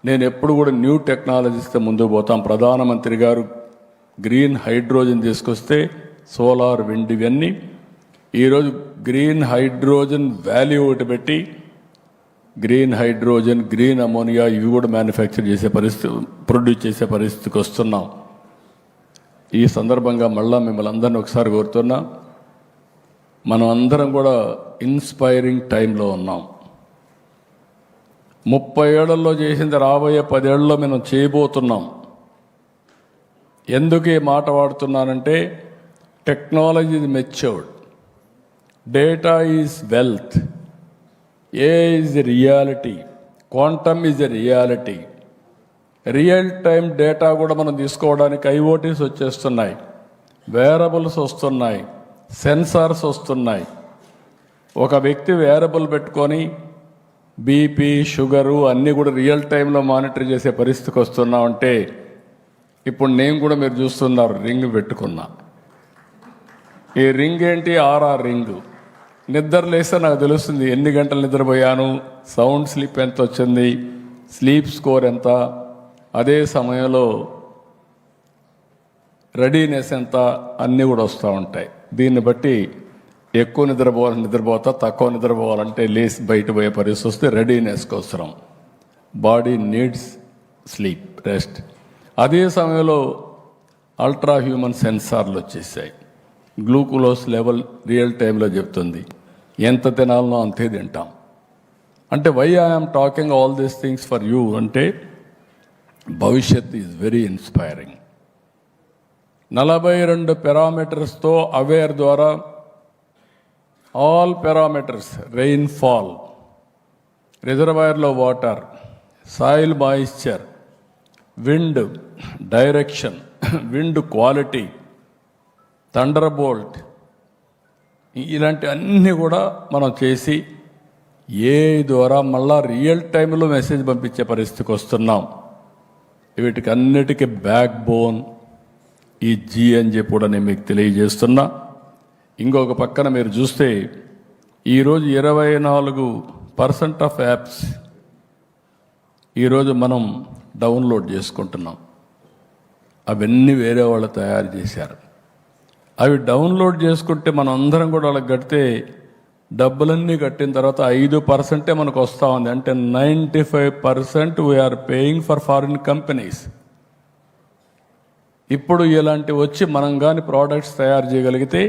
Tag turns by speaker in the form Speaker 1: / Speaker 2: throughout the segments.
Speaker 1: నేను ఎప్పుడు కూడా న్యూ టెక్నాలజీస్తో ముందుకు పోతాం. ప్రధానమంత్రి గారు గ్రీన్ హైడ్రోజన్ తీసుకొస్తే సోలార్, విండ్ ఇవన్నీ ఈరోజు గ్రీన్ హైడ్రోజన్ వాల్యూ ఒకటి పెట్టి గ్రీన్ హైడ్రోజన్, గ్రీన్ అమోనియా ఇవి కూడా మ్యానుఫ్యాక్చర్ చేసే పరిస్థితి, ప్రొడ్యూస్ చేసే పరిస్థితికి వస్తున్నాం. ఈ సందర్భంగా మళ్ళా మిమ్మల్ని అందరినీ ఒకసారి కోరుతున్నా, మనం అందరం కూడా ఇన్స్పైరింగ్ టైంలో ఉన్నాం. 30 ఏళ్లలో చేసింది రాబోయే 10 ఏళ్లలో మనం చేయబోతున్నాం. ఎందుకు ఈ మాట వాడుతున్నానంటే technology is matured, data is wealth, AI is a reality, quantum is a reality. Real time data కూడా మనం తీసుకోవడానికి IoTs వచ్చేస్తున్నాయి, వేరబుల్స్ వస్తున్నాయి, సెన్సార్స్ వస్తున్నాయి. ఒక వ్యక్తి వేరబుల్ పెట్టుకొని బీపీ, షుగరు అన్నీ కూడా రియల్ టైంలో మానిటర్ చేసే పరిస్థితికి వస్తున్నామంటే ఇప్పుడు నేను కూడా మీరు చూస్తున్నారు రింగ్ పెట్టుకున్నా. ఈ రింగ్ ఏంటి? RR ring. నిద్ర లేస్తే నాకు తెలుస్తుంది ఎన్ని గంటలు నిద్రపోయాను, సౌండ్ స్లీప్ ఎంత వచ్చింది, స్లీప్ స్కోర్ ఎంత, అదే సమయంలో రెడీనెస్ ఎంత, అన్నీ కూడా వస్తూ ఉంటాయి. దీన్ని బట్టి ఎక్కువ నిద్రపోతా, తక్కువ నిద్రపోవాలంటే లేసి బయట పోయే పరిస్థితి వస్తే రెడీనెస్కి అవసరం. Body needs sleep, rest. అదే సమయంలో అల్ట్రా హ్యూమన్ సెన్సార్లు వచ్చేసాయి. గ్లూకోజ్ లెవెల్ రియల్ టైంలో చెప్తుంది, ఎంత తినాలనో అంతే తింటాం. అంటే why I'm talking all these things for you అంటే భవిష్యత్ ఈజ్ వెరీ ఇన్స్పైరింగ్. 42 పారామీటర్స్తో అవేర్ ద్వారా ఆల్ పారామీటర్స్, రెయిన్ఫాల్, రిజర్వాయర్లో water, soil moisture, wind direction, wind quality, thunder bolt, ఇలాంటి అన్నీ కూడా మనం చేసి AI ద్వారా మళ్ళా రియల్ టైంలో మెసేజ్ పంపించే పరిస్థితికి వస్తున్నాం. వీటికి అన్నిటికీ బ్యాక్ బోన్ ఈ G అని చెప్పి కూడా నేను మీకు తెలియజేస్తున్నా. ఇంకొక పక్కన మీరు చూస్తే ఈరోజు 24% ఆఫ్ యాప్స్ ఈరోజు మనం డౌన్లోడ్ చేసుకుంటున్నాం. అవన్నీ వేరే వాళ్ళు తయారు చేశారు. అవి డౌన్లోడ్ చేసుకుంటే మనం అందరం కూడా వాళ్ళకి కడితే డబ్బులన్నీ కట్టిన తర్వాత 5% మనకు వస్తూ ఉంది. అంటే 95% we are paying for foreign companies. ఇప్పుడు ఇలాంటి వచ్చి మనం కానీ ప్రోడక్ట్స్ తయారు చేయగలిగితే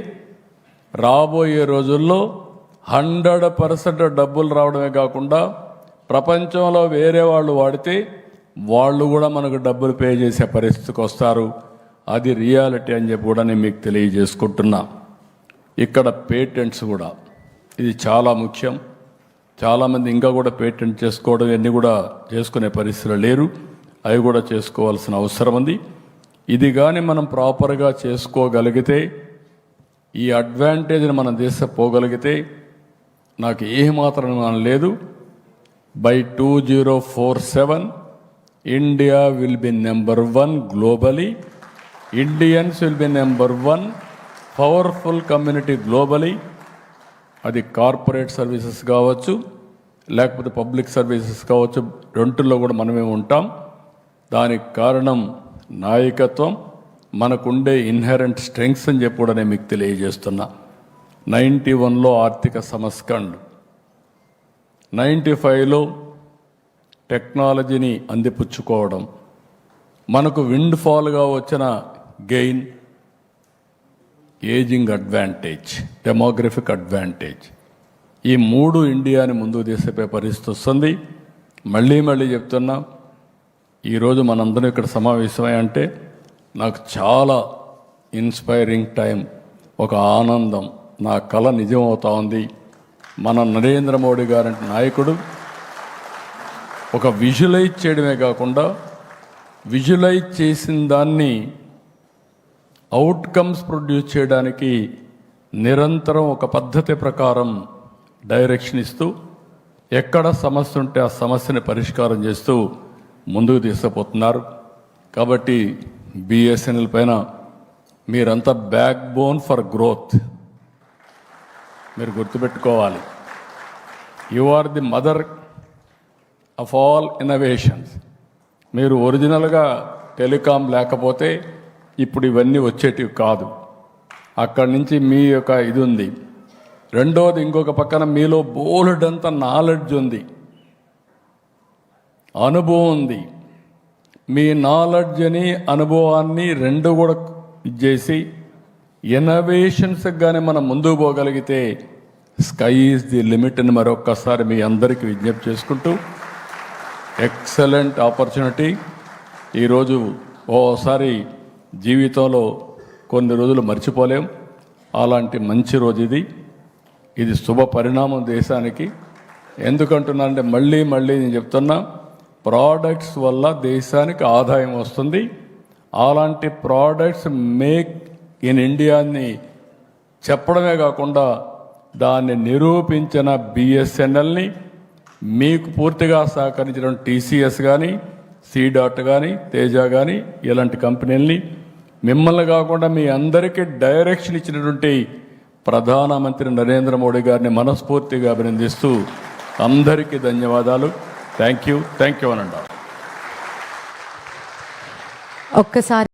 Speaker 1: రాబోయే రోజుల్లో 100% డబ్బులు రావడమే కాకుండా ప్రపంచంలో వేరే వాళ్ళు వాడితే వాళ్ళు కూడా మనకు డబ్బులు పే చేసే పరిస్థితికి వస్తారు. అది రియాలిటీ అని చెప్పి కూడా నేను మీకు తెలియజేసుకుంటున్నా. ఇక్కడ పేటెంట్స్ కూడా ఇది చాలా ముఖ్యం. చాలామంది ఇంకా కూడా పేటెంట్ చేసుకోవడం ఇవన్నీ కూడా చేసుకునే పరిస్థితులు లేరు. అవి కూడా చేసుకోవాల్సిన అవసరం ఉంది. ఇది కానీ మనం ప్రాపర్గా చేసుకోగలిగితే, ఈ అడ్వాంటేజ్ని మన దేశం పోగలిగితే నాకు ఏమాత్రం లేదు. By 2047 India will be number 1 globally. Indians will be number 1 powerful community globally. అది కార్పొరేట్ సర్వీసెస్ కావచ్చు, లేకపోతే పబ్లిక్ సర్వీసెస్ కావచ్చు, రెండుల్లో కూడా మనమే ఉంటాం. దానికి కారణం నాయకత్వం, మనకుండే ఇన్హెరెంట్ స్ట్రెంగ్స్ అని చెప్పి కూడా నేను మీకు తెలియజేస్తున్నా. 91లో ఆర్థిక సంస్కరణ, 95లో టెక్నాలజీని అందిపుచ్చుకోవడం, మనకు విండ్ ఫాల్గా వచ్చిన gain, ageing advantage, demographic advantage, ఈ 3 ఇండియాని ముందుకు తీసుకుపోయే పరిస్థితి వస్తుంది. మళ్ళీ చెప్తున్నా, ఈరోజు మనందరం ఇక్కడ సమావేశమై అంటే నాకు చాలా ఇన్స్పైరింగ్ టైం, ఒక ఆనందం, నా కళ నిజం అవుతా ఉంది. మన నరేంద్ర మోడీ గారంటే నాయకుడు ఒక విజువలైజ్ చేయడమే కాకుండా విజువలైజ్ చేసిన దాన్ని అవుట్కమ్స్ ప్రొడ్యూస్ చేయడానికి నిరంతరం ఒక పద్ధతి ప్రకారం డైరెక్షన్ ఇస్తూ, ఎక్కడ సమస్య ఉంటే ఆ సమస్యని పరిష్కారం చేస్తూ ముందుకు తీసుకుపోతున్నారు. కాబట్టి BSNL పైన మీరంతా బ్యాక్ బోన్ ఫర్ గ్రోత్ మీరు గుర్తుపెట్టుకోవాలి. You are the mother of all innovations. మీరు ఒరిజినల్గా టెలికాం లేకపోతే ఇప్పుడు ఇవన్నీ వచ్చేటివి కాదు. అక్కడి నుంచి మీ యొక్క ఇది ఉంది. రెండోది, ఇంకొక పక్కన మీలో బోలెడంత నాలెడ్జ్ ఉంది, అనుభవం ఉంది. మీ నాలెడ్జ్ని అనుభవాన్ని రెండు కూడా ఇచ్చేసి ఇన్నోవేషన్స్కి కానీ మనం ముందుకు పోగలిగితే స్కై ఈజ్ ది లిమిట్ అని మరొక్కసారి మీ అందరికీ విజ్ఞప్తి చేసుకుంటూ, ఎక్సలెంట్ ఆపర్చునిటీ. ఈరోజు ఓసారి జీవితంలో కొన్ని రోజులు మర్చిపోలేం. అలాంటి మంచి రోజు ఇది శుభ పరిణామం దేశానికి. ఎందుకంటున్నానంటే మళ్ళీ నేను చెప్తున్నా, ప్రోడక్ట్స్ వల్ల దేశానికి ఆదాయం వస్తుంది. అలాంటి ప్రోడక్ట్స్ మేక్ ఇన్ ఇండియాని చెప్పడమే కాకుండా దాన్ని నిరూపించిన బిఎస్ఎన్ఎల్ని, మీకు పూర్తిగా సహకరించిన టీసీఎస్ కానీ, సీ.డాట్ కానీ, తేజ కానీ, ఇలాంటి కంపెనీల్ని, మిమ్మల్ని కాకుండా మీ అందరికీ డైరెక్షన్ ఇచ్చినటువంటి ప్రధానమంత్రి నరేంద్ర మోడీ గారిని మనస్ఫూర్తిగా అభినందిస్తూ అందరికీ ధన్యవాదాలు. థ్యాంక్ యూ అనండి.
Speaker 2: ఒక్కసారి